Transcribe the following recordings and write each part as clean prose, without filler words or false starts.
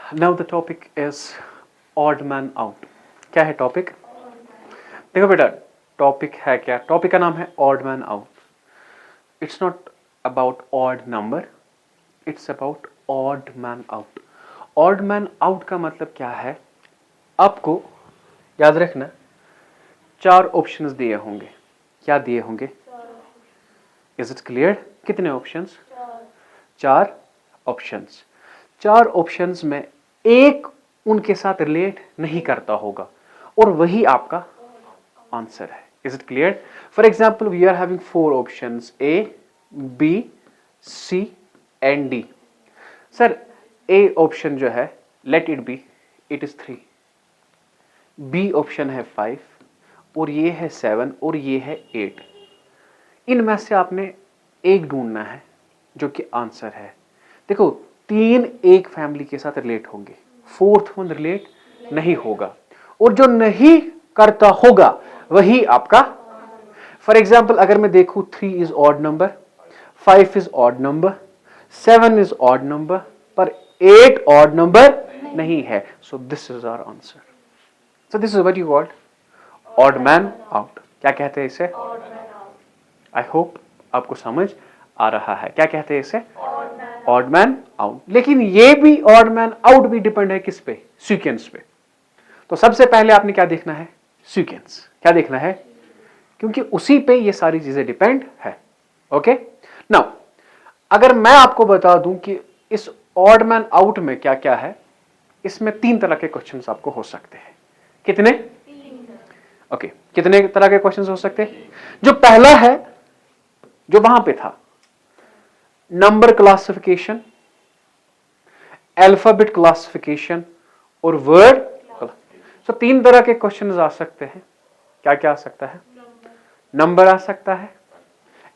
Now the topic is odd man out. क्या है topic? देखो बेटा, टॉपिक है क्या? टॉपिक का नाम है odd man out. It's not about odd number, it's about odd man out. Odd man out का मतलब क्या है? आपको याद रखना, 4 ऑप्शंस दिए होंगे। क्या दिए होंगे? Is it clear? कितने ऑप्शंस? 4 ऑप्शंस। 4 ऑप्शंस में एक उनके साथ रिलेट नहीं करता होगा और वही आपका आंसर है। Is it clear? For example we are having 4 options A, B, C and D। Sir A option जो है, let it be, it is 3। B option है 5 और ये है 7 और ये है 8। इनमें से आपने एक ढूंढना है जो कि आंसर है। देखो, 3 एक फैमिली के साथ रिलेट होंगे, 4th वन रिलेट नहीं होगा और जो नहीं करता होगा वही आपका। फॉर एग्जाम्पल अगर मैं देखूं 3 is odd number, 5 is odd number, 7 is odd number, पर 8 ऑड नंबर नहीं है। So this is our answer. So this is what you called odd man out. क्या कहते हैं इसे? आई होप आपको समझ आ रहा है। क्या कहते हैं इसे? Odd man out. लेकिन ये भी ऑड मैन आउट भी डिपेंड है किस पे? सीक्वेंस पे। तो सबसे पहले आपने क्या देखना है? सीक्वेंस। क्या देखना है? क्योंकि उसी पे ये सारी चीजें डिपेंड है। ओके नाउ, अगर मैं आपको बता दूं कि इस ऑड मैन आउट में क्या क्या है, इसमें 3 तरह के क्वेश्चंस आपको हो सकते हैं। कितने? ओके, कितने तरह के क्वेश्चंस हो सकते हैं? जो पहला है, जो वहां पे था, नंबर क्लासिफिकेशन, अल्फाबेट क्लासिफिकेशन और वर्ड। तो 3 तरह के क्वेश्चंस आ सकते हैं। क्या क्या आ सकता है? नंबर आ सकता है,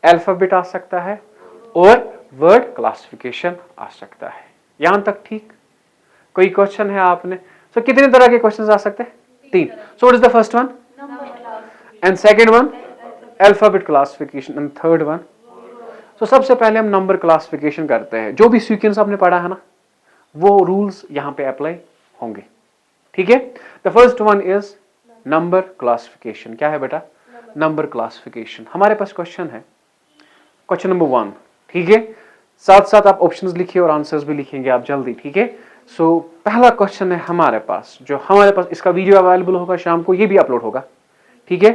अल्फाबेट आ सकता है और वर्ड क्लासिफिकेशन आ सकता है। यहां तक ठीक? कोई क्वेश्चन है आपने? सो कितने तरह के क्वेश्चंस आ सकते हैं? 3। So what is the first one? And second one? Alphabet classification and third one? तो सबसे पहले हम नंबर क्लासिफिकेशन करते हैं। जो भी सीक्वेंस आपने पढ़ा है ना, वो रूल्स यहां पे अप्लाई होंगे। ठीक है? The first one is number classification. क्या है बेटा? Number classification. हमारे पास क्वेश्चन है, क्वेश्चन नंबर 1। ठीक है? साथ साथ आप ऑप्शंस लिखिए और आंसर्स भी लिखेंगे आप जल्दी। ठीक है? सो पहला क्वेश्चन है हमारे पास, जो हमारे पास इसका वीडियो अवेलेबल होगा शाम को, ये भी अपलोड होगा। ठीक है?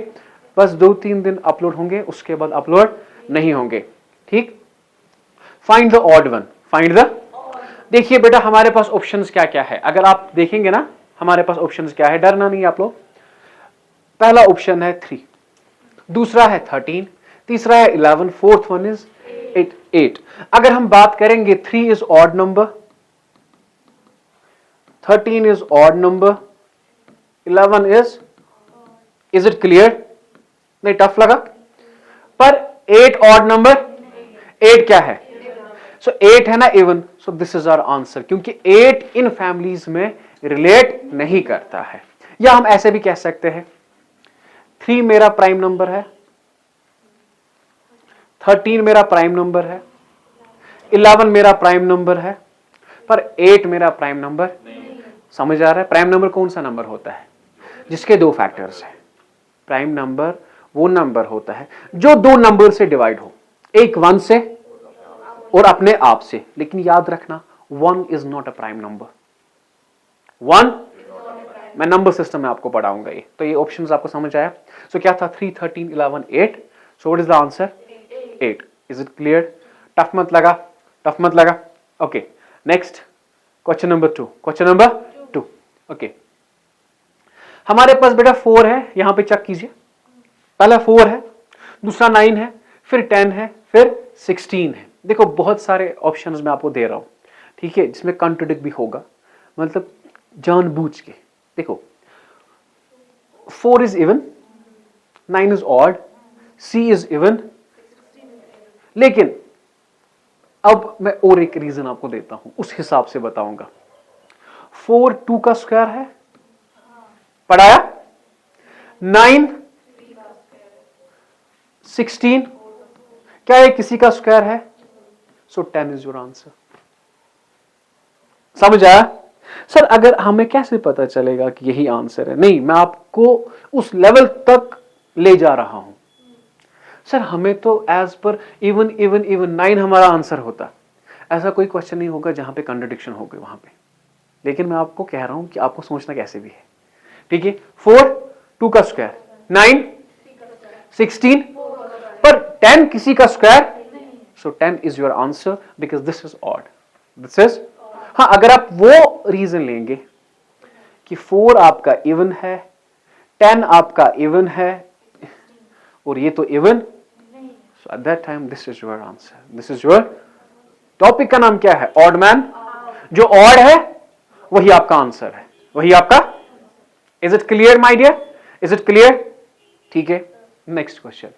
बस 2-3 दिन अपलोड होंगे, उसके बाद अपलोड नहीं होंगे। ठीक? Find the odd one. Find the, देखिए बेटा हमारे पास ऑप्शंस क्या क्या है, अगर आप देखेंगे ना हमारे पास ऑप्शंस क्या है, डरना नहीं आप लोग। पहला ऑप्शन है 3, दूसरा है 13, तीसरा है 11, फोर्थ वन इज 8। अगर हम बात करेंगे 3 is odd number, 13 is odd number, 11 is it clear? नहीं टफ लगा? पर 8 ऑड नंबर, 8 क्या है? सो 8 है ना even. So this is our answer, क्योंकि 8 इन फैमिलीज में रिलेट नहीं करता है। या हम ऐसे भी कह सकते हैं 3 मेरा प्राइम नंबर है, 13 मेरा प्राइम नंबर है, 11 मेरा प्राइम नंबर है, पर 8 मेरा प्राइम नंबर। समझ आ रहा है? प्राइम नंबर कौन सा नंबर होता है? जिसके 2 फैक्टर्स हैं। प्राइम नंबर वो नंबर होता है जो 2 नंबर से डिवाइड हो, एक 1 से और अपने आप से। लेकिन याद रखना 1 is not a prime number. 1 मैं नंबर सिस्टम में आपको पढ़ाऊंगा ये। तो ये ऑप्शंस आपको समझ आया? सो क्या था? 3, 13, 11, 8। So what is the answer? 8। Is it clear? Tough मत लगा? टफ मत लगा? Okay next, question number 2। Question number 2। Okay, हमारे पास बेटा 4 है, यहां पे चेक कीजिए। पहला 4 है, दूसरा 9 है, फिर 10 है, फिर 16 है। देखो बहुत सारे ऑप्शंस मैं आपको दे रहा हूं, ठीक है, जिसमें कॉन्ट्रडिक्ट भी होगा, मतलब जानबूझ के। देखो 4 is even, 9 is odd, C is even. लेकिन अब मैं और एक रीजन आपको देता हूं, उस हिसाब से बताऊंगा। 4 2 का स्क्वायर है, पढ़ाया? 9 16 क्या है? किसी का स्क्वायर है। सो 10 इज योर आंसर। समझ आया? सर अगर हमें कैसे पता चलेगा कि यही आंसर है? नहीं, मैं आपको उस लेवल तक ले जा रहा हूं। सर हमें तो as per even even even 9 हमारा आंसर होता, ऐसा कोई क्वेश्चन नहीं होगा जहां पे कंट्रडिक्शन हो गई वहां पे। लेकिन मैं आपको कह रहा हूं कि आपको सोचना कैसे भी है, ठीक है। 4 2 का स्क्वायर, 9 16, पर 10 किसी का square, so 10 is your answer because this is odd, this is. हाँ, अगर आप वो रीजन लेंगे कि 4 आपका इवन है, 10 आपका इवन है और ये तो even, so at that time this is your answer, this is your. Topic का नाम क्या है? Odd man. जो ऑड है वही आपका आंसर है, वही आपका। Is it clear my dear? Is it clear? ठीक है, next question.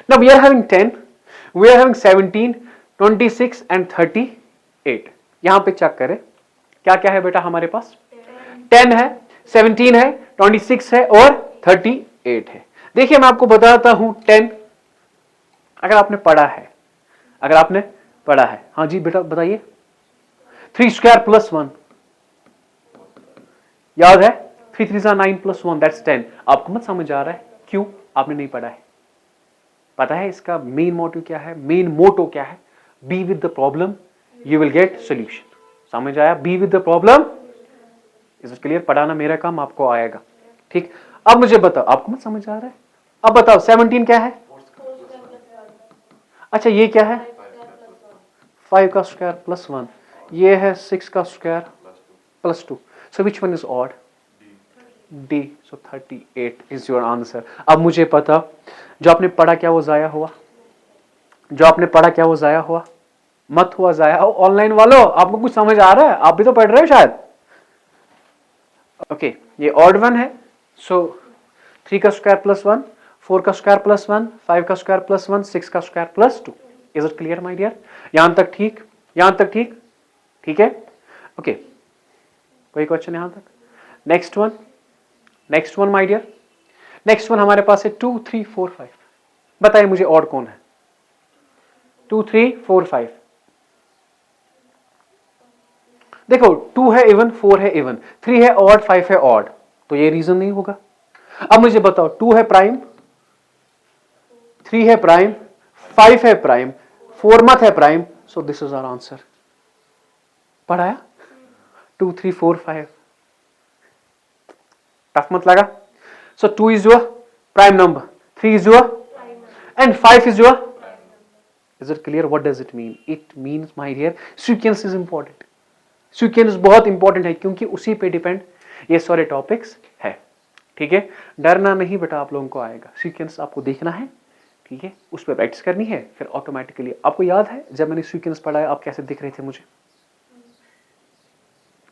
Now we are having 10, we are having 17, 26 and 38। यहां पे चेक करें क्या क्या है बेटा हमारे पास। 10 है, 17 है, 26 है और 38 है। देखिए मैं आपको बताता हूं 10, अगर आपने पढ़ा है, अगर आपने पढ़ा है, हाँ जी बेटा बताइए। 3 स्क्वायर प्लस 1 याद है, 3 3 9 प्लस 1 दैट्स 10। आपको मत समझ आ रहा है, क्यों? आपने नहीं पढ़ा है। पता है इसका मेन मोटिव क्या है, मेन मोटो क्या है? Be with the problem you will get solution. समझ आया? Be with the problem. Is it clear? पढ़ाना मेरा काम, आपको आएगा। ठीक, अब मुझे बताओ, आपको मत समझ आ रहा है? अब बताओ 17 क्या है? अच्छा ये क्या है? 5 का स्क्वायर प्लस 1, ये है 6 का square plus 2। So which one is odd? D. So 38 is your answer. अब मुझे पता, जो आपने पढ़ा क्या वो जाया हुआ? जो आपने पढ़ा क्या वो जाया हुआ? मत हुआ जाया। ऑनलाइन वालों आपको कुछ समझ आ रहा है? आप भी तो पढ़ रहे हो शायद। ओके, ये ऑड वन है, सो 3 का स्क्वायर प्लस 1, 4 का स्क्वायर प्लस 1, 5 का स्क्वायर प्लस 1, 6 का square plus 2। Is it clear my dear? यहां तक ठीक? यहां तक ठीक? ठीक है, ओके। कोई क्वेश्चन यहां तक? Next one, next one my dear. Next one हमारे पास है 2 3 4 5। बताइए मुझे ऑड कौन है? 2 3 4 5। देखो 2 है इवन, 4 है इवन, 3 है ऑड, 5 है ऑड, तो ये रीजन नहीं होगा। अब मुझे बताओ 2 है प्राइम, 3 है प्राइम, 5 है प्राइम, 4 मत है prime, so this is our answer. पढ़ाया? 2 3 4 5। टफ मत लगा? So 2 is your prime number, 3 is your and 5 is your. Is it clear? What does it mean? It means my dear sequence is important. Sequence बहुत important है क्योंकि उसी पे depend ये सारे टॉपिक्स है। ठीक है, डरना नहीं बेटा, आप लोगों को आएगा। सीक्वेंस आपको देखना है, ठीक है, उस पर प्रैक्टिस करनी है, फिर ऑटोमेटिकली। आपको याद है जब मैंने सीक्वेंस पढ़ाया आप कैसे दिख रहे थे मुझे?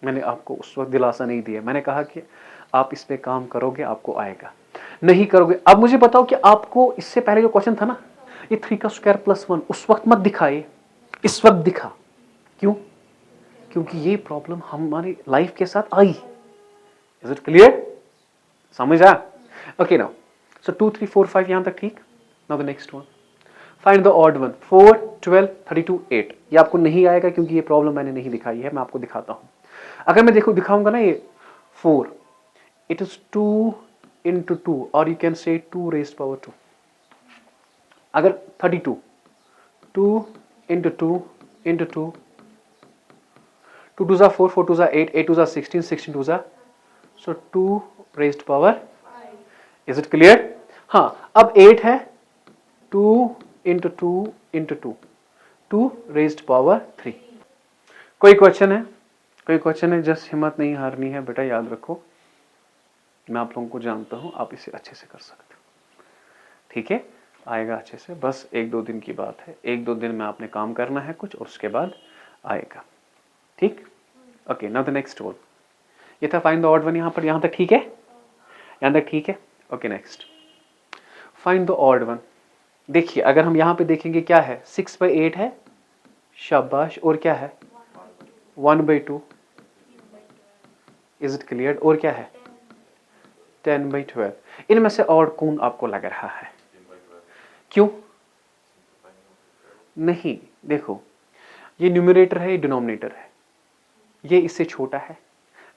मैंने आपको उस वक्त दिलासा नहीं दिया, मैंने कहा कि आप इस पे काम करोगे आपको आएगा, नहीं करोगे। अब मुझे बताओ कि आपको इससे पहले जो क्वेश्चन था ना, ये 3 का स्क्वायर प्लस 1, उस वक्त मत दिखाए, इस वक्त दिखा। क्यों? क्योंकि ये प्रॉब्लम हमारी लाइफ के साथ आई। Is it clear? समझ आया? ओके नाउ, सो 2 3 4 5 यहां तक ठीक। Now the next one, find the odd one. 4 12 32 8। ये आपको नहीं आएगा क्योंकि ये प्रॉब्लम मैंने नहीं दिखाई है, मैं आपको दिखाता हूं। अगर मैं दिखाऊंगा ना ये 4, it is 2 into 2 or you can say 2 raised power 2. अगर 32, 2 into 2 into 2, 2 2 4, 4 2 8, 8 2 16, 16 2 so 2 raised power 5. Is it clear? हाँ, अब 8 है, 2 into 2 into 2, 2 raised power 3. कोई क्वेश्चन है? कोई क्वेश्चन है? जस्ट हिम्मत नहीं हारनी है बेटा, याद रखो मैं आप लोगों को जानता हूं, आप इसे अच्छे से कर सकते हो। ठीक है, आएगा अच्छे से, बस 1-2 दिन की बात है। 1-2 दिन में आपने काम करना है कुछ और उसके बाद आएगा। ठीक, okay. Now the next one, ये था फाइंड द ऑड वन। यहां पर, यहां तक ठीक है? यहां तक ठीक है? Okay, next find the odd one. देखिए अगर हम यहां पे देखेंगे क्या है, 6/8 है, शाबाश, और क्या है 1/2। Is it clear? और क्या है 10/12। इनमें से और कौन आपको लग रहा है? क्यों नहीं? देखो ये न्यूमरेटर है, ये डिनोमिनेटर है, ये इससे छोटा है,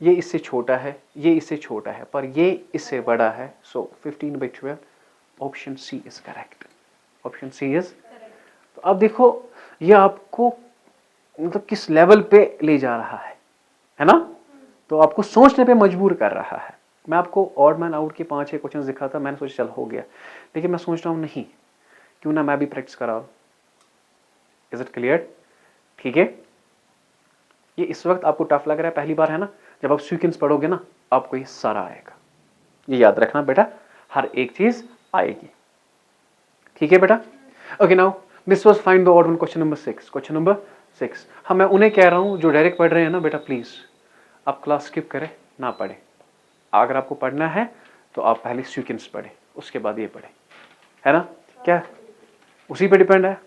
ये इससे छोटा है, ये इससे छोटा है, पर ये इससे बड़ा है। So 15/12, option C is correct. Option C is. तो अब देखो ये आपको मतलब किस लेवल पे ले जा रहा है ना? तो आपको सोचने पे मजबूर कर रहा है। मैं आपको ऑड मैन आउट के 5-6 क्वेश्चन दिखाता, मैंने सोचा चल हो गया, लेकिन मैं सोच रहा हूँ नहीं, क्यों ना मैं भी प्रैक्टिस कराऊं। Is it clear? ठीक है, ये इस वक्त आपको टफ लग रहा है, पहली बार है ना, जब आप सीक्वेंस पढ़ोगे ना आपको ये सारा आएगा। ये याद रखना बेटा, हर एक चीज आएगी। ठीक है बेटा? Okay, now this was find the odd one, question number 6। Question number 6, हाँ मैं उन्हें कह रहा हूं जो डायरेक्ट पढ़ रहे हैं ना बेटा, प्लीज आप क्लास स्किप करें ना पढ़े। अगर आपको पढ़ना है तो आप पहले सीक्वेंस पढ़े, उसके बाद ये पढ़े, है ना? क्या उसी पे डिपेंड है।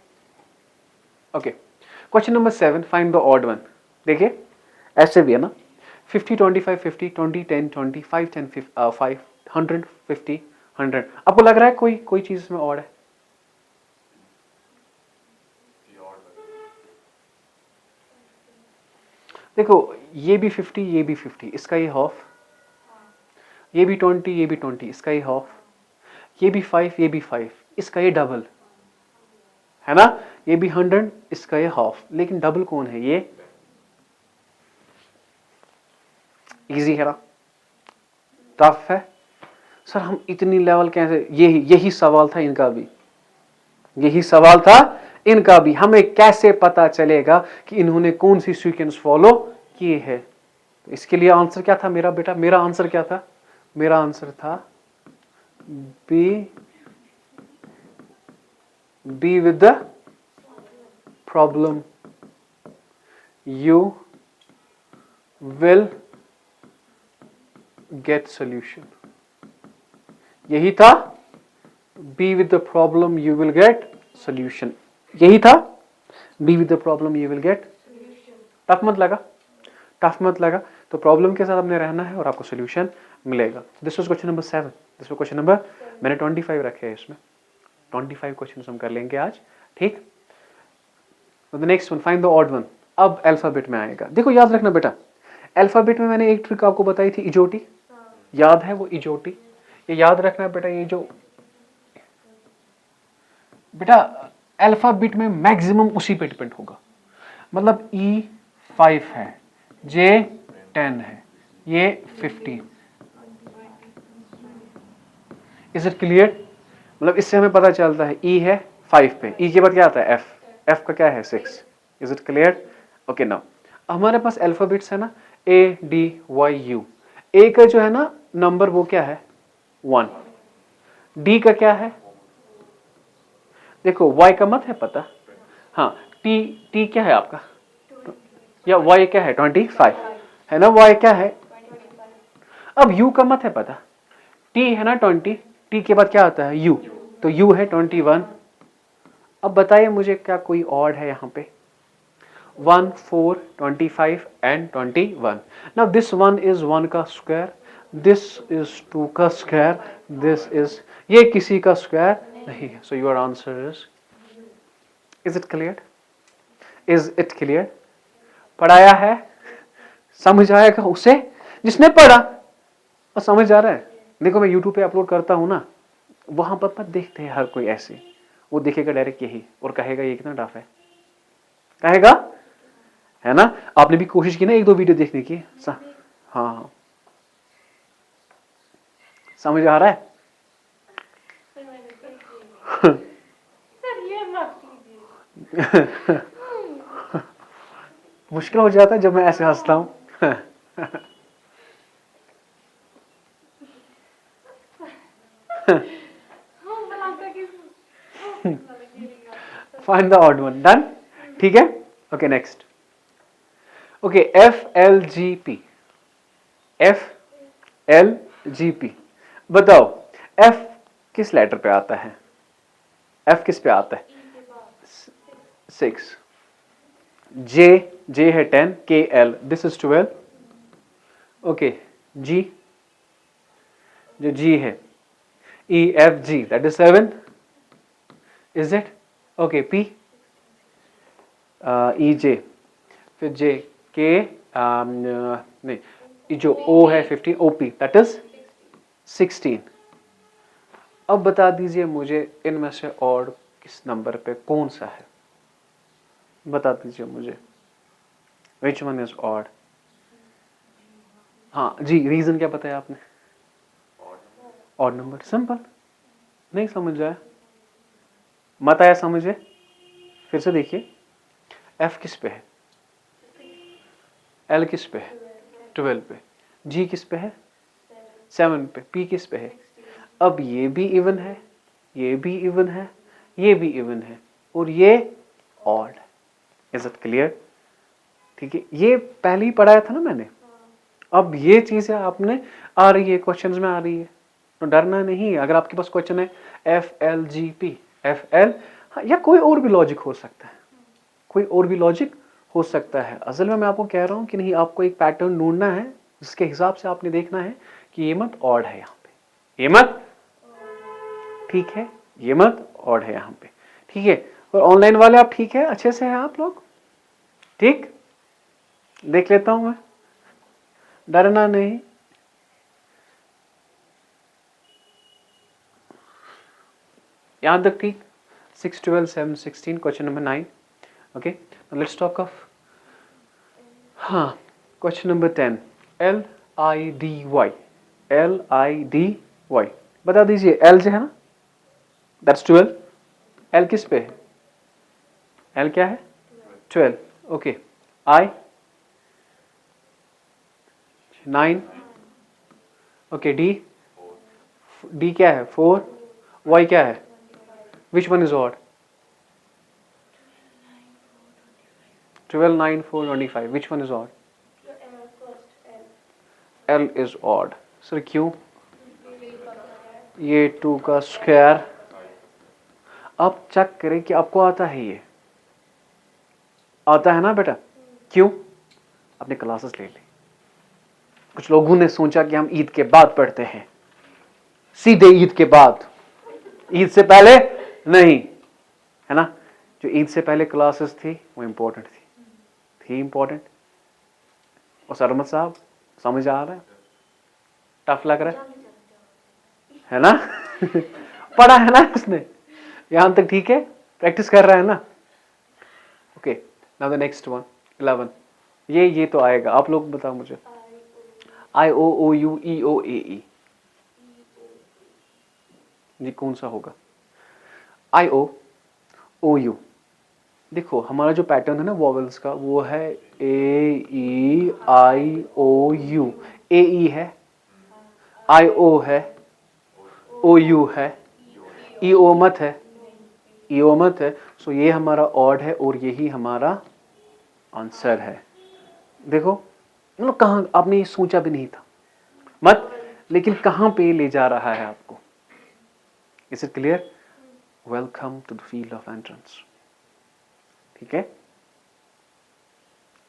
Okay, question number 7, find the odd one. देखिए ऐसे भी है ना, 50 25 50 20 10 20 5 10 5 100 50 100। आपको लग रहा है कोई चीज इसमें ऑड है? देखो ये भी 50, ये भी 50, इसका ये हाफ, ये भी 20, ये भी 20, इसका ये हाफ, ये भी 5, ये भी 5, इसका ये डबल, है ना? ये भी 100, इसका ये हाफ, लेकिन डबल कौन है? ये इजी है ना? टफ है सर, हम इतनी लेवल कैसे? यही सवाल था इनका भी, यही सवाल था इनका भी। हमें कैसे पता चलेगा कि इन्होंने कौन सी सीक्वेंस फॉलो किए है? तो इसके लिए आंसर क्या था मेरा बेटा? मेरा आंसर क्या था? मेरा आंसर था be with the problem you will get solution. यही था, be with the problem you will get solution. यही था, be with the problem you will get. Tough मत लगा, टफ मत लगा। तो प्रॉब्लम के साथ आपने रहना है और आपको सोल्यूशन मिलेगा। This was question number 7। This was question number, मैंने 25 रखे हैं इसमें, 25 क्वेश्चन हम कर लेंगे आज। ठीक, the next one, find the odd one. अब अल्फाबेट में आएगा। देखो याद रखना बेटा, अल्फाबेट में मैंने एक ट्रिक आपको बताई थी, इजोटी, याद है वो इजोटी? ये याद रखना बेटा, ये जो बेटा अल्फाबेट में मैक्सिमम उसी पे डिपेंड होगा। मतलब E5 है, J10 है, ये 50। Is it clear? मतलब इससे हमें पता चलता है E है 5 पे, E के बाद क्या आता है? F, F का क्या है? 6। Is it clear? Okay, now हमारे पास अल्फाबेट्स है ना, ADYU। ए का जो है ना नंबर वो क्या है? 1। डी का क्या है? देखो Y का मत है पता, हाँ T क्या है आपका? या Y क्या है? 25 है ना? Y क्या है? अब U का मत है पता, T है ना 20, T के बाद क्या आता है? U, तो U है 21। अब बताइए मुझे क्या कोई ऑड है यहाँ पे? 1 4 25 एंड 21। नाउ दिस 1 इज 1 का स्क्वायर, दिस इज 2 का स्क्वायर, दिस इज, ये किसी का स्क्वायर नहीं है। So your answer is it clear? Is it clear? पढ़ाया है, समझ आएगा उसे जिसने पढ़ा और समझ आ रहा है। देखो मैं YouTube पे अपलोड करता हूँ ना, वहां पर मत देखते हैं हर कोई ऐसे, वो देखेगा डायरेक्ट यही और कहेगा ये कितना टफ है, कहेगा, है ना? आपने भी कोशिश की ना 1-2 वीडियो देखने की? हाँ, समझ आ रहा है? मुश्किल हो जाता है जब मैं ऐसे हंसता हूं। Find the odd one. Done? ठीक है, okay next. Okay, FLGP, FLGP, बताओ F किस लेटर पे आता है? F किस पे आता है? 6। J है 10, KL, this is 12। Okay, G, जो G है, EFG, that is 7। Is it? Okay, P, EJ, फिर J, K, नहीं, जो O है 15, OP दैट इज 16। अब बता दीजिए मुझे इनमें से ऑड किस नंबर पे कौन सा है, बता दीजिए मुझे विच वन इज ऑड। हाँ जी, रीजन क्या बताया आपने? Odd number, simple. नहीं समझ आया, मत आया समझे, फिर से देखिए। F किस पे है? L किस पे है? 12 पे। G किस पे है? 7 पे। P किस पे है? अब ये भी इवन है, ये भी इवन है, ये भी इवन है, और ये ऑड। Is it clear? ठीक है, ये पहले ही पढ़ाया था ना मैंने। अब ये चीजें आपने आ रही है, क्वेश्चंस में आ रही है, तो डरना नहीं। अगर आपके पास क्वेश्चन है FLGP, FL, हाँ, या कोई और भी लॉजिक हो सकता है, कोई और भी लॉजिक हो सकता है। असल में मैं आपको कह रहा हूं कि नहीं, आपको एक पैटर्न ढूंढना है, जिसके हिसाब से आपने देखना है कि ये मत ऑड है यहाँ पे, ये मत, ठीक है, ये मत ऑड है यहाँ पे, ठीक है। और ऑनलाइन वाले आप ठीक है, अच्छे से हैं आप लोग? ठीक, देख लेता हूं मैं, डरना नहीं। यहां तक ठीक? 6, 12, 7, 16, question number 9। Okay, let's talk of, हाँ, क्वेश्चन नंबर 10, LIDY, LIDY, बता दीजिए। L जो है ना, दैट्स 12। L किस पे है? L क्या है? 12। Okay, I 9। ओके, D क्या है? 4। Y क्या है? विच one is odd? 12, 9, 4, 25, which one is odd? L is odd. Sir क्यों? ये 2 का स्क्वायर। आप चेक करें कि आपको आता है, ये आता है ना बेटा? क्यों? आपने क्लासेस ले ली। कुछ लोगों ने सोचा कि हम ईद के बाद पढ़ते हैं, सीधे ईद के बाद, ईद से पहले नहीं, है ना? जो ईद से पहले क्लासेस थी वो इम्पोर्टेंट थी इम्पोर्टेंट। और सरमत साहब समझ आ रहा है? टफ लग रहा है ना? पढ़ा है ना इसने, यहां तक ठीक है, प्रैक्टिस कर रहा है ना? Okay, now the next one, 11। ये तो आएगा, आप लोग बताओ मुझे। IOOUEOAE, जी कौन सा होगा? IOOU, देखो हमारा जो पैटर्न है ना वॉवेल्स का, वो है AEIOU। AE है, IO है, OU है, EO मत है, EO मत है। सो ये हमारा ऑड है और यही हमारा आंसर है। देखो मतलब कहाँ आपने ये सोचा भी नहीं था मत, लेकिन कहां पे ले जा रहा है आपको। Is it clear? Welcome to the field of entrance. ठीक है,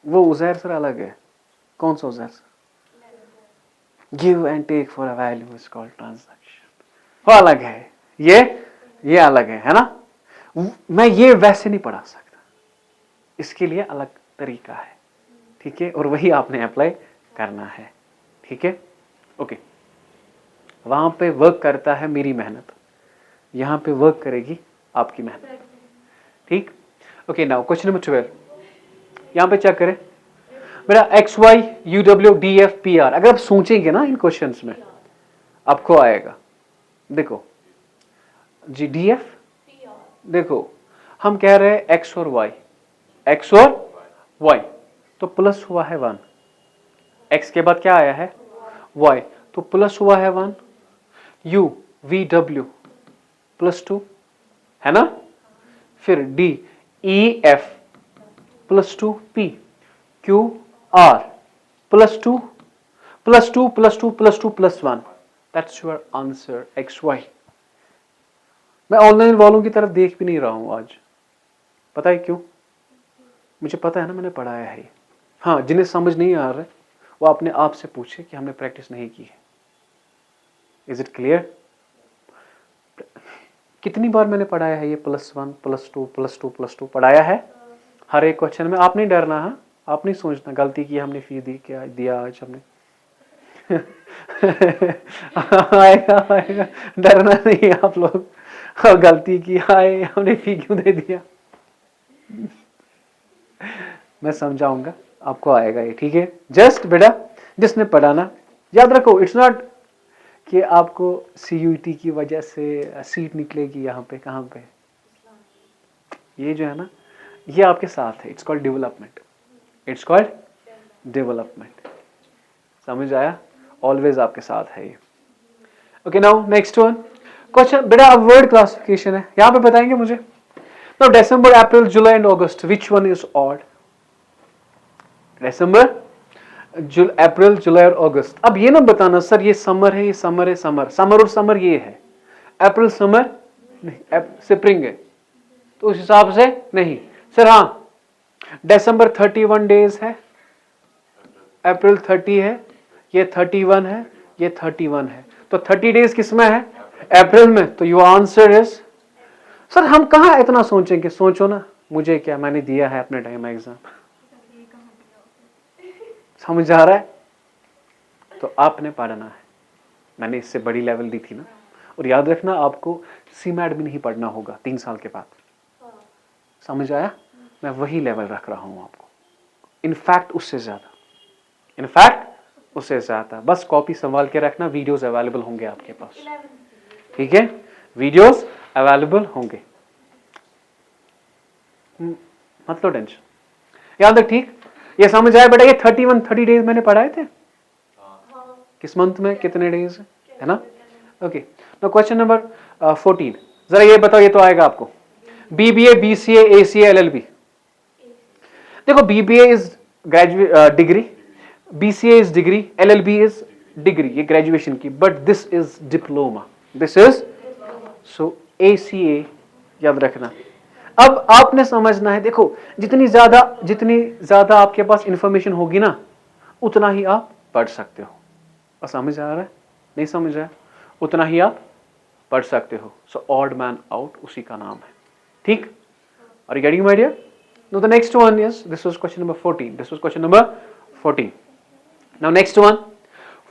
वो उजैर सर अलग है। कौन सा Uzair sir? Give and take for a value is called transaction, वो अलग है, ये अलग है ना? मैं ये वैसे नहीं पढ़ा सकता, इसके लिए अलग तरीका है, ठीक है, और वही आपने अप्लाई करना है, ठीक है। ओके, वहां पे वर्क करता है मेरी मेहनत, यहां पे वर्क करेगी आपकी मेहनत, ठीक। ओके, नाउ क्वेश्चन नंबर 12, यहां पे चेक करें मेरा XY UW DF PR। अगर आप सोचेंगे ना इन क्वेश्चंस में आपको आएगा। देखो जी, DF, देखो हम कह रहे हैं X और Y, तो प्लस हुआ है 1, X के बाद क्या आया है? Y, तो प्लस हुआ है 1, U VW +2, है ना? फिर D EF +2 P QR +2 +2 +2 +2 +1, that's your answer XY। मैं ऑनलाइन वालों की तरफ देख भी नहीं रहा हूं आज, पता है क्यों? मुझे पता है ना, मैंने पढ़ाया है। हाँ, जिन्हें समझ नहीं आ रहा है वो अपने आप से पूछे कि हमने प्रैक्टिस नहीं की है। Is it clear? कितनी बार मैंने पढ़ाया है ये +1 +2 +2 +2 पढ़ाया है हर एक क्वेश्चन में। आप नहीं डरना है, आप नहीं सोचना गलती की हमने फी दी क्या दिया आज हमने, आएगा आएगा, डरना नहीं है आप लोग। और गलती की आए, हमने फी क्यों दे दिया। मैं समझाऊंगा, आपको आएगा ये, ठीक है। जस्ट बेटा जिसने पढ़ा ना, याद रखो, इट्स नॉट कि आपको CUET की वजह से सीट निकलेगी यहाँ पे, कहाँ पे। ये जो है ना, ये आपके साथ है। It's called development, it's called development. समझ आया? ऑलवेज आपके साथ है ये। Okay, now next one question बेटा, अब वर्ड क्लासिफिकेशन है, यहाँ पे बताएंगे मुझे। Now December, April, July and August, which one is odd? दिसंबर, अप्रैल, जुलाई और अगस्त। अब ये ना बताना सर ये समर है, ये समर है, समर और समर ये है, अप्रैल समर नहीं, स्प्रिंग है, तो उस हिसाब से नहीं सर। हाँ, दिसंबर 31 डेज है, अप्रैल 30 है, ये 31 है, ये 31 है, तो 30 डेज किसमें है? अप्रैल में। तो योर आंसर इज, सर हम कहाँ इतना सोचेंगे, सोचो ना, मुझे क्या, मैंने दिया है अपने टाइम एग्जाम। समझ आ रहा है? तो आपने पढ़ना है, मैंने इससे बड़ी लेवल दी थी ना। और याद रखना, आपको CMAT भी नहीं पढ़ना होगा 3 साल के बाद। समझ आया? मैं वही लेवल रख रहा हूं आपको, इनफैक्ट उससे ज्यादा, इनफैक्ट उससे ज्यादा। बस कॉपी संभाल के रखना, वीडियोस अवेलेबल होंगे आपके पास, ठीक है? वीडियोस अवेलेबल होंगे, मतलब टेंशन। याद रख, ठीक? ये समझ आया बेटा? ये 30 डेज मैंने पढ़ाए थे, किस मंथ में कितने डेज है ना? ओके, नाउ क्वेश्चन नंबर 14, जरा ये बताओ, ये तो आएगा आपको। BBA, BCA, ACA, LLB। देखो, BBA is graduate degree, BCA is degree, LLB is degree, ये ग्रेजुएशन की, but this is diploma, this is so ACA याद रखना। अब आपने समझना है, देखो जितनी ज्यादा आपके पास इंफॉर्मेशन होगी ना, उतना ही आप पढ़ सकते हो। और समझ आ रहा है? नहीं समझ रहा है? उतना ही आप पढ़ सकते हो। सो ऑड मैन आउट उसी का नाम है, ठीक? Are you getting my idea? Now the next one is, this was question number 14. This was question number 14. Now next one,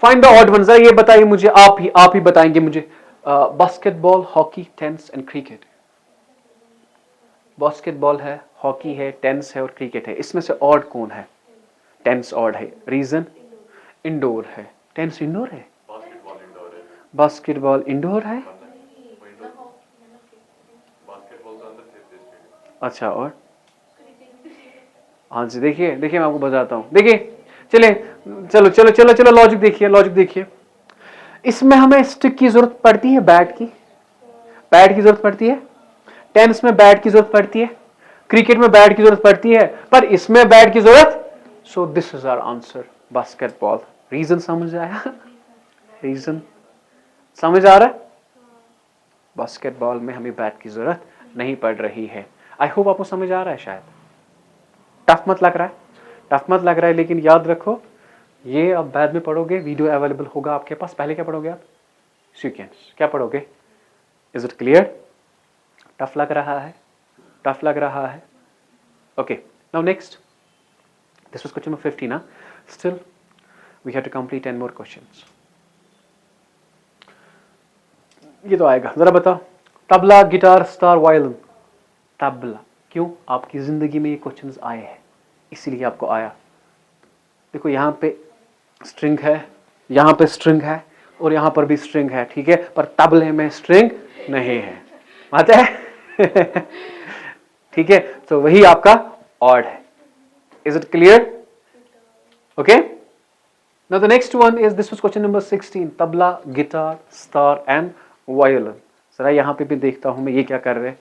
find the odd ones. ये बताइए मुझे, आप ही बताएंगे मुझे। Basketball, hockey, tennis and cricket. Basketball है, hockey है, tennis है और क्रिकेट है, इसमें से ऑड कौन है? टेनिस ऑड है, रीजन? इंडोर है। टेनिस इंडोर है, बास्केटबॉल इंडोर है। अच्छा, और हाँ जी, देखिए मैं आपको बताता हूँ, देखिए चलो लॉजिक देखिए। इसमें हमें स्टिक की जरूरत पड़ती है, बैट की जरूरत पड़ती है, टेनिस में बैट की जरूरत पड़ती है, क्रिकेट में बैट की जरूरत पड़ती है, पर इसमें बैट की जरूरत, so this is our answer, basketball. Reason समझ आया? रीजन समझ आ रहा है? बास्केटबॉल में हमें बैट की जरूरत नहीं पड़ रही है। आई होप आपको समझ आ रहा है। शायद टफ मत लग रहा है, लेकिन याद रखो, ये अब बाद में पढ़ोगे, वीडियो अवेलेबल होगा आपके पास। पहले क्या पढ़ोगे आप? सीक्वेंस। क्या पढ़ोगे? Is it clear? टफ लग रहा है? Okay, now next, this was question number 50 ना। Still we have to complete 10 more questions. ये तो आएगा, जरा बताओ। Tabla, guitar, star, violin. Tabla, क्यों? आपकी जिंदगी में ये क्वेश्चंस आए हैं, इसीलिए आपको आया। देखो, यहाँ पे स्ट्रिंग है, यहाँ पे स्ट्रिंग है, और यहाँ पर भी स्ट्रिंग है, ठीक है, पर तबले में स्ट्रिंग नहीं है। आता है? ठीक है, तो वही आपका ऑड है। Is it clear? Okay, now the next one is, this was question number 16, tabla, guitar, star and violin. जरा यहाँ पे भी देखता हूं मैं, ये क्या कर रहे हैं।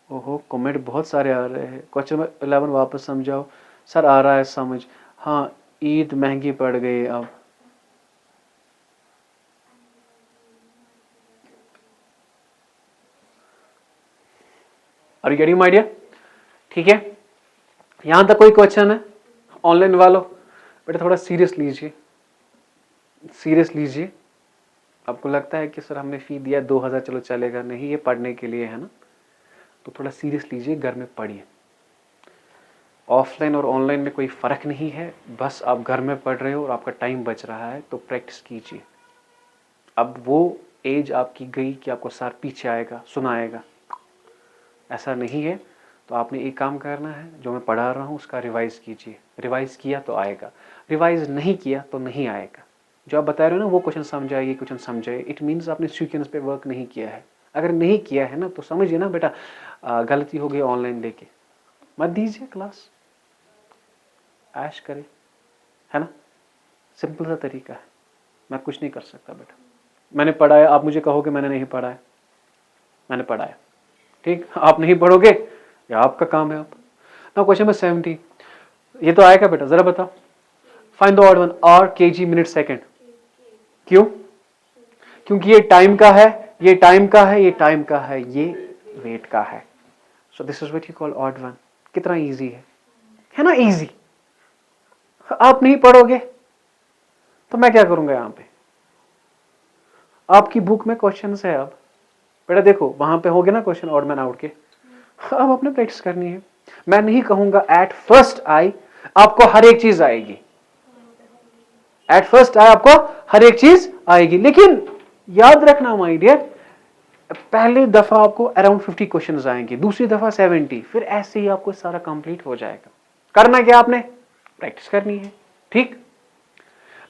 ओहो, कमेंट बहुत सारे आ रहे हैं। क्वेश्चन नंबर 11 वापस समझाओ। सर आ रहा है समझ। हाँ, ईद महंगी पड़ गई अब। Are you getting my idea? ठीक है, यहां तक कोई क्वेश्चन है? ऑनलाइन वालों, बेटा थोड़ा सीरियस लीजिए। आपको लगता है कि सर हमने फी दिया 2000, चलो चलेगा, नहीं, ये पढ़ने के लिए है ना, तो थोड़ा सीरियस लीजिए, घर में पढ़िए। ऑफलाइन और ऑनलाइन में कोई फ़र्क नहीं है, बस आप घर में पढ़ रहे हो और आपका टाइम बच रहा है तो प्रैक्टिस कीजिए। अब वो एज आपकी गई कि आपको सर पीछे आएगा, सुनाएगा, ऐसा नहीं है। तो आपने एक काम करना है, जो मैं पढ़ा रहा हूँ उसका रिवाइज कीजिए। रिवाइज किया तो आएगा, रिवाइज नहीं किया तो नहीं आएगा। जो आप बता रहे हो ना वो क्वेश्चन समझाए, ये क्वेश्चन समझाए, इट मीन्स आपने सीक्वेंस पे वर्क नहीं किया है। अगर नहीं किया है ना तो समझिए ना बेटा गलती हो गई ऑनलाइन लेके, मत दीजिए क्लास, ऐश करे, है ना। सिंपल सा तरीका है, मैं कुछ नहीं कर सकता बेटा। मैंने पढ़ाया, आप मुझे कहोगे मैंने नहीं पढ़ाया, मैंने पढ़ाया, ठीक। आप नहीं पढ़ोगे ये आपका काम है। आप ना क्वेश्चन नंबर 70, ये तो आएगा बेटा, जरा बताओ। Find the odd one, R K G minute second. क्यों? क्योंकि ये टाइम का है, ये टाइम का है, ये टाइम का है, ये वेट का है। So this is what you call odd one. कितना इजी है ना, इजी। आप नहीं पढ़ोगे तो मैं क्या करूंगा यहां पे। आपकी बुक में क्वेश्चंस है, अब बेटा देखो वहां पे हो गए ना क्वेश्चन ऑड मैन आउट के, अब आपने प्रैक्टिस करनी है। मैं नहीं कहूंगा एट फर्स्ट आई आपको हर एक चीज आएगी, एट फर्स्ट आई आपको हर एक चीज आएगी, लेकिन याद रखना माय डियर, पहली दफा आपको अराउंड 50 क्वेश्चंस आएंगे, दूसरी दफा 70, फिर ऐसे ही आपको सारा कंप्लीट हो जाएगा। करना क्या आपने, प्रैक्टिस करनी है, ठीक।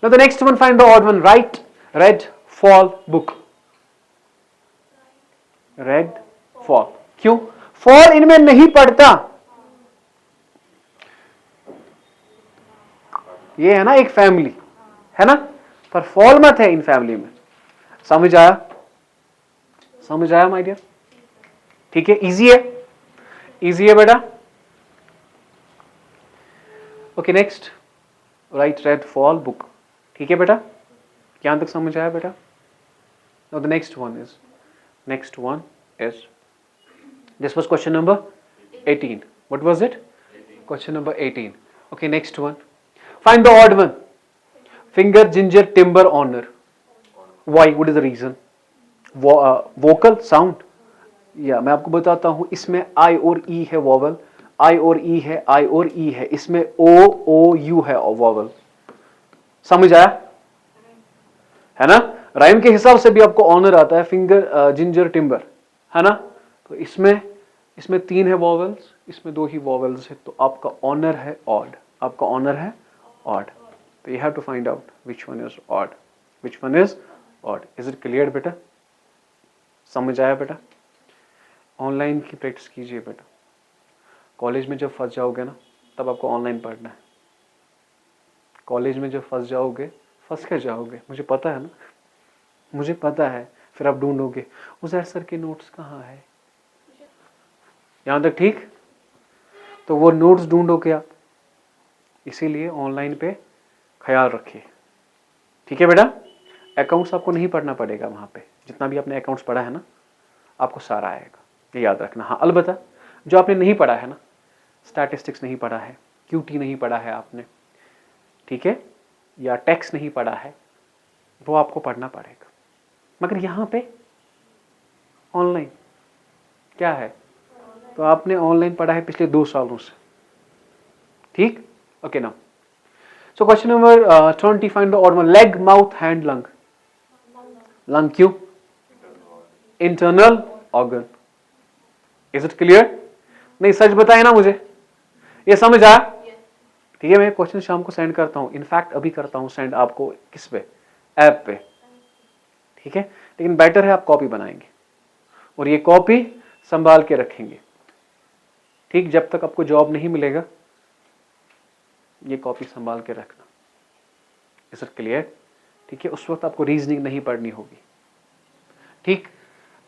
Now the next one, find the odd one, right red fall book. Red fall, क्यों? फॉल इनमें नहीं पड़ता, ये है ना एक फैमिली, है ना, पर फॉल मत है इन फैमिली में। समझ आया? समझ आया माय डियर? ठीक है, इजी है, इजी है बेटा। Okay next, right red fall book, ठीक है बेटा, यहां तक समझ आया बेटा? Now the next one is this was question number 18. What was it? 18. Question number 18. Okay, next one. Find the odd one. Finger, ginger, timber, honor. Why? What is the reason? Vocal sound. या मैं आपको बताता हूं, इसमें I और E है vowel, I और E है, I और E है, इसमें O O U है वॉवल। समझ आया? है ना। राइम के हिसाब से भी आपको ऑनर आता है, फिंगर, जिंजर, टिम्बर, है ना। तो इसमें 3 है वॉवल्स, इसमें 2 ही वॉवल्स है, तो आपका ऑनर है ऑड, आपका ऑनर है ऑड। तो you have to find out which one is odd, which one is odd. Is it clear बेटा? समझ आया बेटा? ऑनलाइन की प्रैक्टिस कीजिए बेटा, कॉलेज में जब फंस जाओगे ना तब आपको ऑनलाइन पढ़ना है। कॉलेज में जब फंस जाओगे, फंस कर जाओगे, मुझे पता है ना, मुझे पता है। फिर आप ढूंढोगे उजैर सर के नोट्स कहाँ है, यहां तक ठीक। तो वो नोट्स ढूंढोगे आप, इसीलिए ऑनलाइन पे ख्याल रखिए, ठीक है बेटा। अकाउंट्स आपको नहीं पढ़ना पड़ेगा, वहां पे जितना भी आपने अकाउंट्स पढ़ा है ना आपको सारा आएगा, ये याद रखना। हाँ अलबत्ता जो आपने नहीं पढ़ा है ना, स्टैटिस्टिक्स नहीं पढ़ा है, क्यूटी नहीं पढ़ा है आपने, ठीक है, या टैक्स नहीं पढ़ा है, वो आपको पढ़ना पड़ेगा। मगर यहाँ पे ऑनलाइन क्या है, तो आपने ऑनलाइन पढ़ा है पिछले 2 सालों से, ठीक। Okay now so question number 20, find the odd one, leg, mouth, hand, lung. Lung क्यों? Internal organ. Is it clear? नहीं सच बताए ना मुझे, ये समझ आया? ठीक है, मैं क्वेश्चन शाम को सेंड करता हूं, इनफैक्ट अभी करता हूं सेंड आपको, किस पे, ऐप पे, ठीक है। लेकिन बेटर है आप कॉपी बनाएंगे और ये कॉपी संभाल के रखेंगे, ठीक। जब तक आपको जॉब नहीं मिलेगा ये कॉपी संभाल के रखना। Is it clear? ठीक है, उस वक्त आपको रीजनिंग नहीं पढ़नी होगी, ठीक।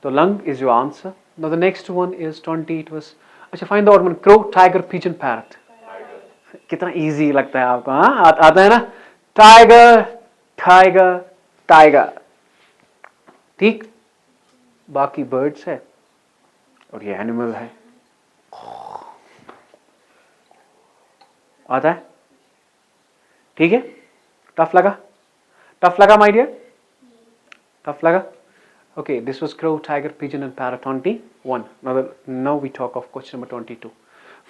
तो lung is your answer. Now the next one is 20, it was, अच्छा find the odd one, crow, tiger, pigeon, parrot. कितना इजी लगता है आपको, हाँ आता है ना, टाइगर टाइगर टाइगर, ठीक। बाकी बर्ड्स है और ये एनिमल है, आता है, ठीक है। टफ लगा? टफ लगा माय डियर? टफ लगा? Okay, this was crow, tiger, pigeon and parrot 21. Now we talk of question number 22.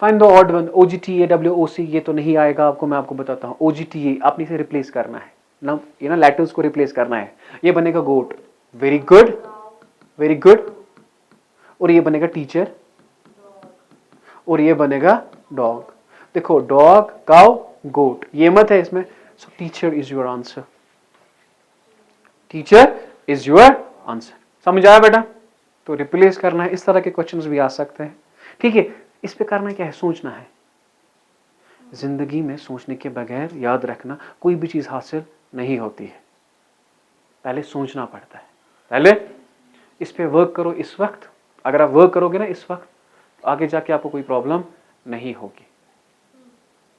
Find the odd one, OGTA, WOC, ये तो नहीं आएगा आपको, मैं आपको बताता हूँ। OGTA आपने इसे रिप्लेस करना है ना, ये ना लेटर्स को रिप्लेस करना है। ये बनेगा गोट, वेरी गुड वेरी गुड, और ये बनेगा टीचर, और ये बनेगा डॉग। देखो डॉग, काउ, गोट, ये मत है इसमें। सो teacher is your answer, teacher is your answer. समझ आया बेटा? तो रिप्लेस करना है, इस तरह के क्वेश्चंस भी आ सकते हैं। ठीक है, इस पे करना क्या है, सोचना है। जिंदगी में सोचने के बगैर, याद रखना, कोई भी चीज हासिल नहीं होती है। पहले सोचना पड़ता है, पहले इस पे वर्क करो इस वक्त। अगर आप वर्क करोगे ना इस वक्त, तो आगे जाके आपको कोई प्रॉब्लम नहीं होगी।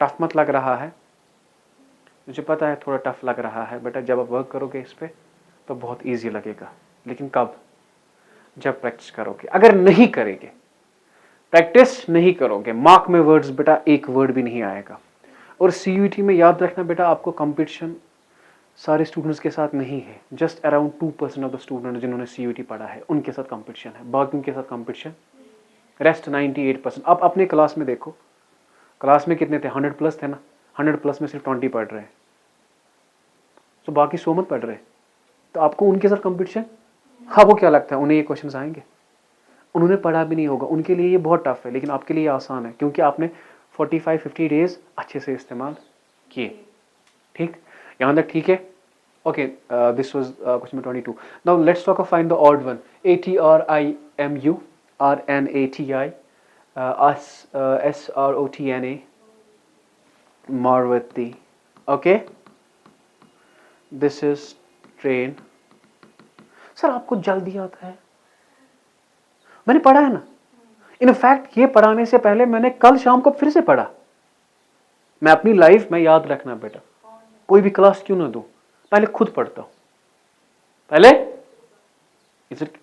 टफ मत लग रहा है, मुझे पता है थोड़ा टफ लग रहा है बेटा, जब आप वर्क करोगे इस पे तो बहुत इजी लगेगा। लेकिन कब? जब प्रैक्टिस करोगे। अगर नहीं करेंगे, प्रैक्टिस नहीं करोगे, मार्क में वर्ड्स बेटा, एक वर्ड भी नहीं आएगा। और CUET में याद रखना बेटा, आपको कंपटीशन सारे स्टूडेंट्स के साथ नहीं है। Just around 2% of the student जिन्होंने CUET पढ़ा है उनके साथ कंपटीशन है, बाकियों के साथ कंपटीशन, रेस्ट 98%। आप अपने क्लास में देखो, क्लास में कितने थे? 100 प्लस थे ना, 100 प्लस में सिर्फ 20 पढ़ रहे हैं, तो बाकी 100 मत पढ़ रहे। तो आपको उनके साथ कंपटीशन, आपको क्या लगता है उन्हें ये क्वेश्चंस आएंगे? उन्होंने पढ़ा भी नहीं होगा, उनके लिए ये बहुत टफ है, लेकिन आपके लिए आसान है क्योंकि आपने 45-50 डेज अच्छे से इस्तेमाल किए। ठीक, यहाँ तक ठीक है? Okay, this was question 22। Now let's talk find the odd one. ATRIMU RNATI SROTNA Marvati. Okay, this is train. Sir आपको जल्दी आता है, मैंने पढ़ा है ना। इनफैक्ट ये पढ़ाने से पहले मैंने कल शाम को फिर से पढ़ा। मैं अपनी लाइफ में, याद रखना बेटा, कोई भी क्लास क्यों ना दूं, पहले खुद पढ़ता हूं। पहले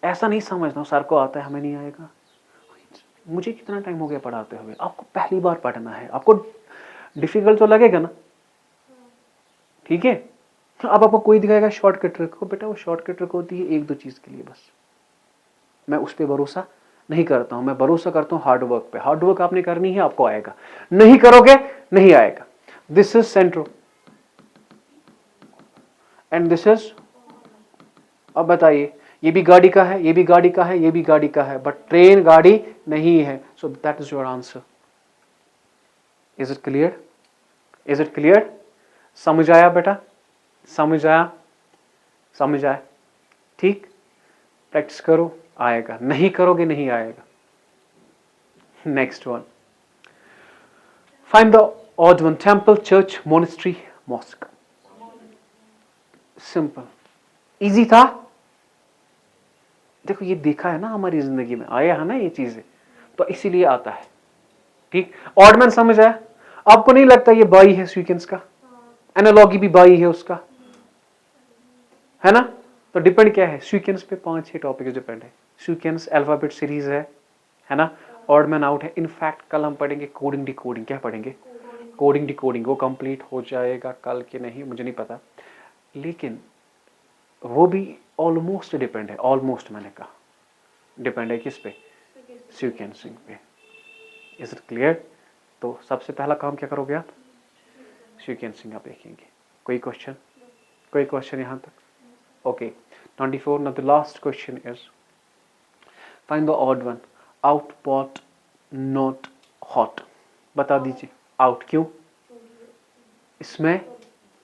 ऐसा नहीं समझना सर को आता है हमें नहीं आएगा। मुझे कितना टाइम हो गया पढ़ाते हुए, आपको पहली बार पढ़ना है, आपको डिफिकल्ट तो लगेगा ना। ठीक है, अब आपको कोई दिखाएगा शॉर्टकट ट्रिक को, बेटा वो शॉर्टकट ट्रिक होती है 1-2 चीज के लिए बस। मैं उस पर भरोसा नहीं करता हूं, मैं भरोसा करता हूं हार्ड वर्क पे। हार्ड वर्क आपने करनी है, आपको आएगा, नहीं करोगे नहीं आएगा। This is Santro and this is, अब बताइए, ये भी गाड़ी का है, ये भी गाड़ी का है, ये भी गाड़ी का है, बट ट्रेन गाड़ी नहीं है। So that is your answer. Is it clear? Is it clear? समझ आया बेटा? समझ आया? समझ आया? ठीक, प्रैक्टिस करो, आएगा। नहीं करोगे नहीं आएगा। Next one, find the odd one. Temple, church, monastery, mosque. Simple, easy था। देखो ये देखा है ना हमारी जिंदगी में, आया है ना ये चीजें, तो इसीलिए आता है। ठीक, ऑड मैन समझ आया? आपको नहीं लगता ये बाई है सीक्वेंस का? एनालॉगी भी बाई है उसका, है ना? तो डिपेंड क्या है? सीक्वेंस पे 5-6 टॉपिक डिपेंड है। सीक्वेंस अल्फाबेट सीरीज है ना? ऑड मैन आउट है। इनफैक्ट कल हम पढ़ेंगे कोडिंग डिकोडिंग। क्या पढ़ेंगे? Coding decoding. वो कंप्लीट हो जाएगा कल के नहीं मुझे नहीं पता, लेकिन वो भी ऑलमोस्ट डिपेंड है। ऑलमोस्ट मैंने कहा डिपेंड है किस पे? सीक्वेंसिंग पे। Is it clear? तो सबसे पहला काम क्या करोगे आप? सीक्वेंसिंग आप देखेंगे। कोई क्वेश्चन? कोई क्वेश्चन यहाँ तक? Okay, 24. Now the last question is, find the odd one. Out, pot, not, hot. बता दीजिए आउट क्यों? इसमें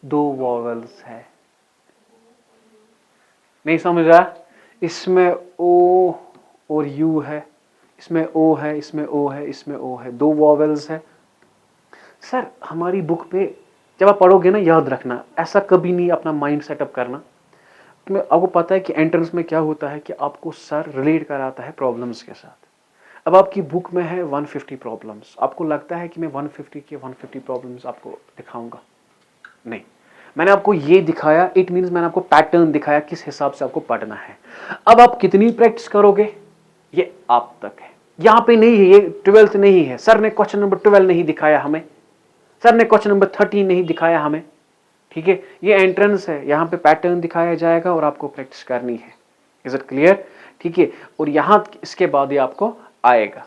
2 वॉवेल्स है। नहीं समझ रहा? इसमें ओ और यू है, इसमें ओ है, इसमें ओ है, इसमें ओ है, 2 वॉवेल्स है। सर हमारी बुक पे जब आप पढ़ोगे ना, याद रखना, ऐसा कभी नहीं अपना माइंड सेटअप करना। आपको पता है कि एंट्रेंस में क्या होता है कि आपको सर रिलेट कराता है प्रॉब्लम्स के साथ। अब आपकी बुक में है 150 प्रॉब्लम्स, आपको लगता है कि मैं 150 प्रॉब्लम्स आपको दिखाऊंगा? नहीं, मैंने आपको ये दिखाया, इट मीन्स मैंने आपको पैटर्न दिखाया किस हिसाब से आपको पढ़ना है। अब आप कितनी प्रैक्टिस करोगे ये आप तक है। यहाँ पे नहीं है, ये 12th नहीं है। सर ने क्वेश्चन नंबर 12 नहीं दिखाया हमें, सर ने क्वेश्चन नंबर 13 नहीं दिखाया हमें। ठीक है, ये एंट्रेंस है, यहाँ पे पैटर्न दिखाया जाएगा और आपको प्रैक्टिस करनी है। Is it clear? ठीक है, और यहाँ इसके बाद ये आपको आएगा।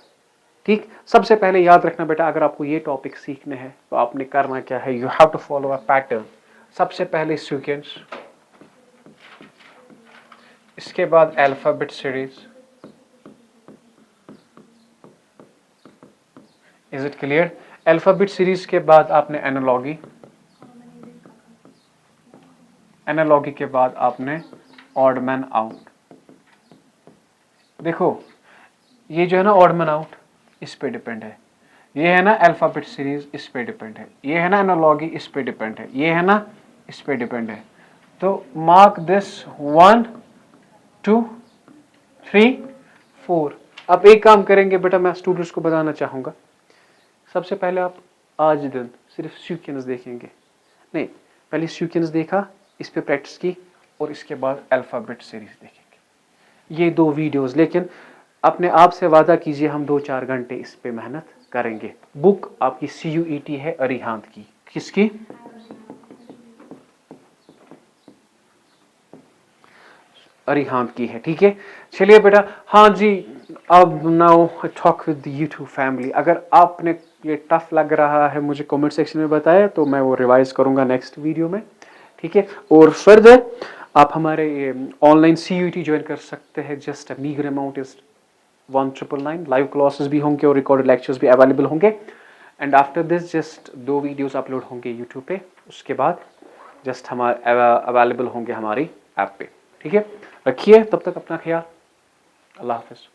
ठीक, सबसे पहले याद रखना बेटा, अगर आपको ये टॉपिक सीखने हैं तो आपने करना क्या है, you have to follow a pattern. सबसे पहले सीक्वेंस, इसके बाद alphabet series. Is it clear? Alphabet series के बाद आपने एनालॉगी, एनालॉगी के बाद आपने ऑड मैन आउट। देखो ये जो है ना ऑड मैन आउट, इस पे डिपेंड है, ये है ना अल्फाबेट सीरीज, इस पे डिपेंड है, ये है ना एनालॉगी, इस पे डिपेंड है, ये है ना इस पे डिपेंड है। तो मार्क दिस 1 2 3 4। अब एक काम करेंगे बेटा, मैं स्टूडेंट्स को बताना चाहूंगा, सबसे पहले आप आज दिन सिर्फ सीक्वेंस देखेंगे, नहीं पहले सीक्वेंस देखा, इस पे प्रैक्टिस की, और इसके बाद अल्फाबेट सीरीज देखेंगे, ये 2 वीडियोस। लेकिन अपने आप से वादा कीजिए हम 2-4 घंटे इस पे मेहनत करेंगे। बुक आपकी CUET है अरिहांत की, किसकी? अरिहांत की है, ठीक है। चलिए बेटा, हाँ जी, अब now talk with the YouTube family. अगर आपने ये टफ लग रहा है मुझे कमेंट सेक्शन में बताया तो मैं वो रिवाइज करूंगा नेक्स्ट वीडियो में, ठीक है। और फर्दर आप हमारे ऑनलाइन CUET ज्वाइन कर सकते हैं, just meagre amount is 1999। Live classes भी होंगे और रिकॉर्डेड लेक्चर्स भी अवेलेबल होंगे। And after this just 2 videos upload होंगे यूट्यूब पे, उसके बाद जस्ट हमारे अवेलेबल होंगे हमारी ऐप पे, ठीक है। रखिए तब तक अपना ख्याल, अल्लाह हाफिज।